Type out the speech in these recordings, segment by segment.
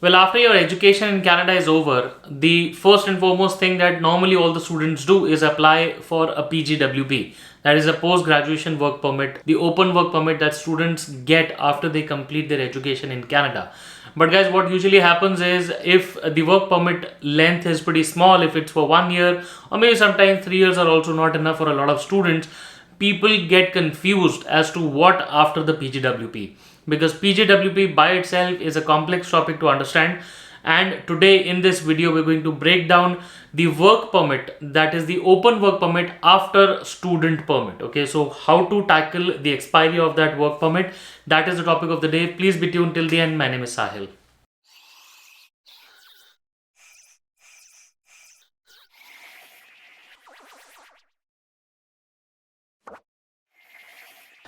Well, after your education in Canada is over, the first and foremost thing that normally all the students do is apply for a PGWP. That is a post graduation work permit, the open work permit that students get after they complete their education in Canada. But guys, what usually happens is if the work permit length is pretty small, if it's for 1 year or maybe sometimes 3 years are also not enough for a lot of students, people get confused as to what after the PGWP, because PGWP by itself is a complex topic to understand. And today in this video we're going to break down the work permit, that is the open work permit after student permit. Okay, so how to tackle the expiry of that work permit, that is the topic of the day. Please be tuned till the end. My name is Sahil.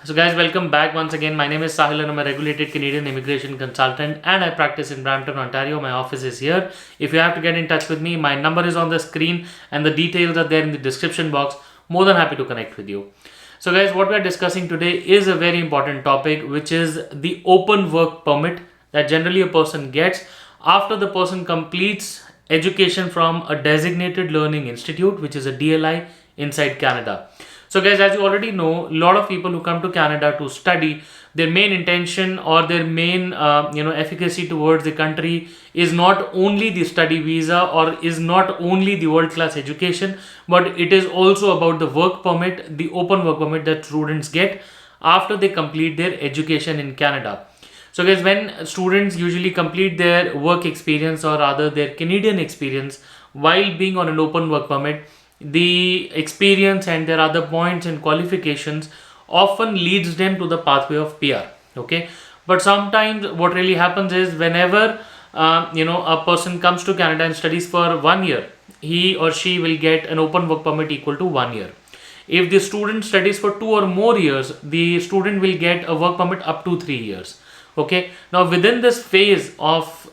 So guys, welcome back once again. My name is Sahil and I'm a regulated Canadian immigration consultant and I practice in Brampton, Ontario. My office is here. If you have to get in touch with me, my number is on the screen and the details are there in the description box. More than happy to connect with you. So guys, what we are discussing today is a very important topic, which is the open work permit that generally a person gets after the person completes education from a designated learning institute, which is a DLI inside Canada. So guys, as you already know, a lot of people who come to Canada to study, their main intention or their main efficacy towards the country is not only the study visa or is not only the world class education, but it is also about the work permit, the open work permit that students get after they complete their education in Canada. So guys, when students usually complete their work experience or rather their Canadian experience while being on an open work permit, the experience and their other points and qualifications often leads them to the pathway of PR. Okay, but sometimes what really happens is whenever a person comes to Canada and studies for 1 year, he or she will get an open work permit equal to 1 year. If the student studies for 2 or more years, the student will get a work permit up to 3 years. Okay, now within this phase of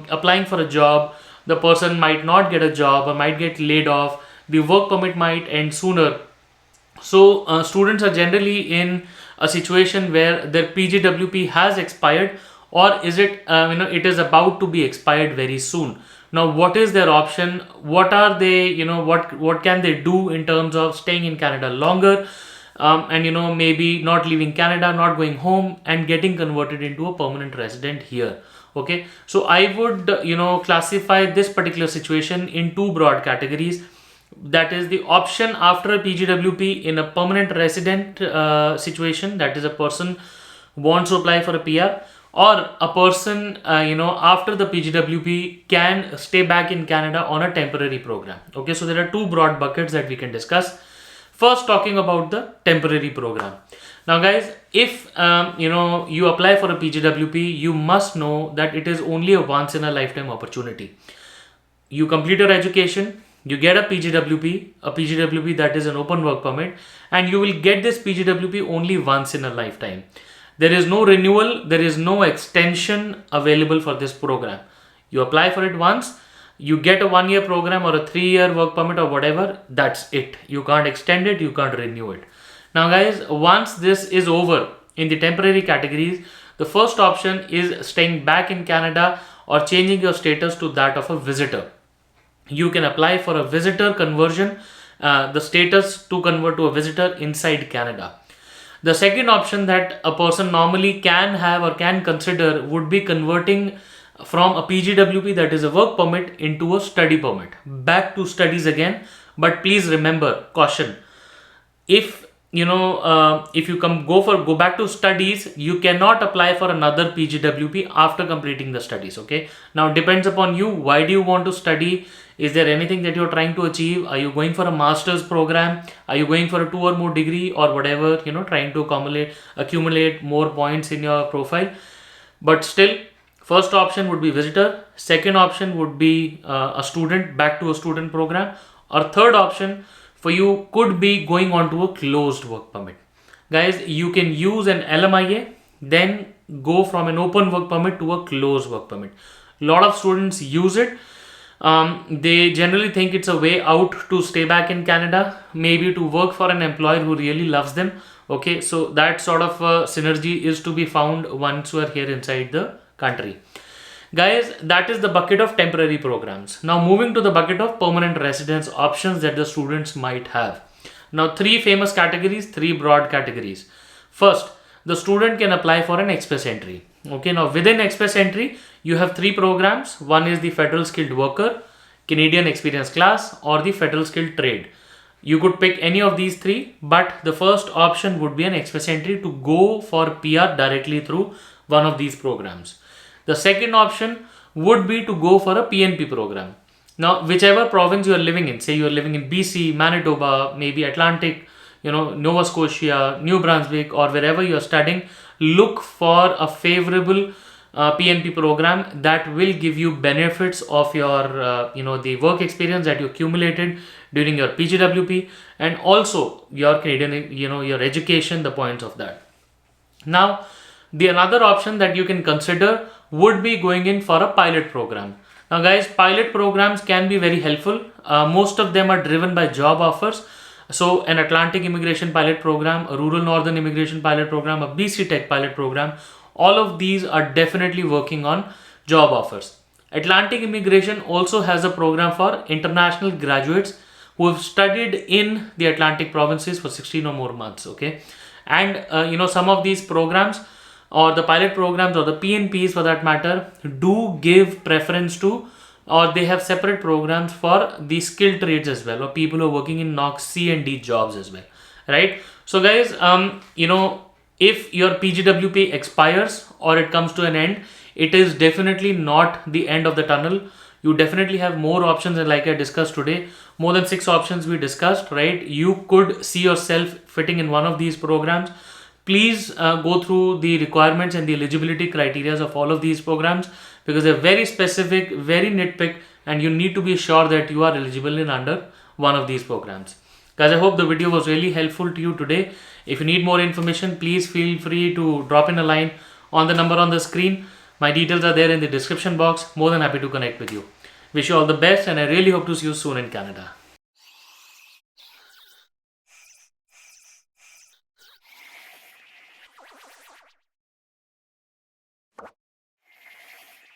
applying for a job, the person might not get a job or might get laid off, the work permit might end sooner. So students are generally in a situation where their PGWP has expired, or is it it is about to be expired very soon. Now what is their option? What are they, what can they do in terms of staying in Canada longer, and maybe not leaving Canada, not going home and getting converted into a permanent resident here. Okay, so I would classify this particular situation in two broad categories. That is the option after a PGWP in a permanent resident situation, that is a person wants to apply for a PR, or a person after the PGWP can stay back in Canada on a temporary program. Okay, so there are two broad buckets that we can discuss. First, talking about the temporary program. Now guys, if you apply for a PGWP, you must know that it is only a once in a lifetime opportunity. You complete your education, you get a PGWP that is an open work permit, and you will get this PGWP only once in a lifetime. There is no renewal, there is no extension available for this program. You apply for it once, you get a 1 year program or a 3 year work permit or whatever, that's it. You can't extend it, you can't renew it. Now guys, once this is over in the temporary categories, the first option is staying back in Canada or changing your status to that of a visitor. You can apply for a visitor conversion, the status to convert to a visitor inside Canada. The second option that a person normally can have or can consider would be converting from a PGWP, that is a work permit, into a study permit, back to studies again. But please remember, caution, if if you go back to studies, you cannot apply for another PGWP after completing the studies. Okay, now depends upon you. Why do you want to study? Is there anything that you're trying to achieve? Are you going for a master's program? Are you going for a 2 or more degree or whatever, trying to accumulate more points in your profile? But still, first option would be visitor, second option would be a student, back to a student program, or third option for you could be going on to a closed work permit. Guys, you can use an LMIA, then go from an open work permit to a closed work permit. A lot of students use it. They generally think it's a way out to stay back in Canada, maybe to work for an employer who really loves them. Okay, so that sort of synergy is to be found once you are here inside the country. Guys, that is the bucket of temporary programs. Now moving to the bucket of permanent residence options that the students might have. Now three famous categories, three broad categories. First, the student can apply for an express entry. Okay, now within express entry, you have three programs. One is the federal skilled worker, Canadian experience class, or the federal skilled trade. You could pick any of these three, but the first option would be an express entry to go for PR directly through one of these programs. The second option would be to go for a PNP program. Now, whichever province you are living in, say you are living in BC, Manitoba, maybe Atlantic, Nova Scotia, New Brunswick, or wherever you are studying, look for a favorable PNP program that will give you benefits of your, the work experience that you accumulated during your PGWP, and also your Canadian, your education, the points of that. Now, the another option that you can consider would be going in for a pilot program. Now guys, pilot programs can be very helpful. Most of them are driven by job offers. So an Atlantic Immigration Pilot Program, a Rural Northern Immigration Pilot Program, a BC Tech Pilot Program, all of these are definitely working on job offers. Atlantic Immigration also has a program for international graduates who have studied in the Atlantic provinces for 16 or more months. Okay, and some of these programs, or the pilot programs, or the PNPs for that matter, do give preference to, or they have separate programs for the skilled trades as well, or people who are working in NOC C and D jobs as well, right? So guys, if your PGWP expires or it comes to an end, it is definitely not the end of the tunnel. You definitely have more options, and like I discussed today, more than 6 options we discussed, right? You could see yourself fitting in one of these programs. Please go through the requirements and the eligibility criteria of all of these programs, because they're very specific, very nitpick, and you need to be sure that you are eligible in under one of these programs. Guys, I hope the video was really helpful to you today. If you need more information, please feel free to drop in a line on the number on the screen. My details are there in the description box. More than happy to connect with you. Wish you all the best, and I really hope to see you soon in Canada.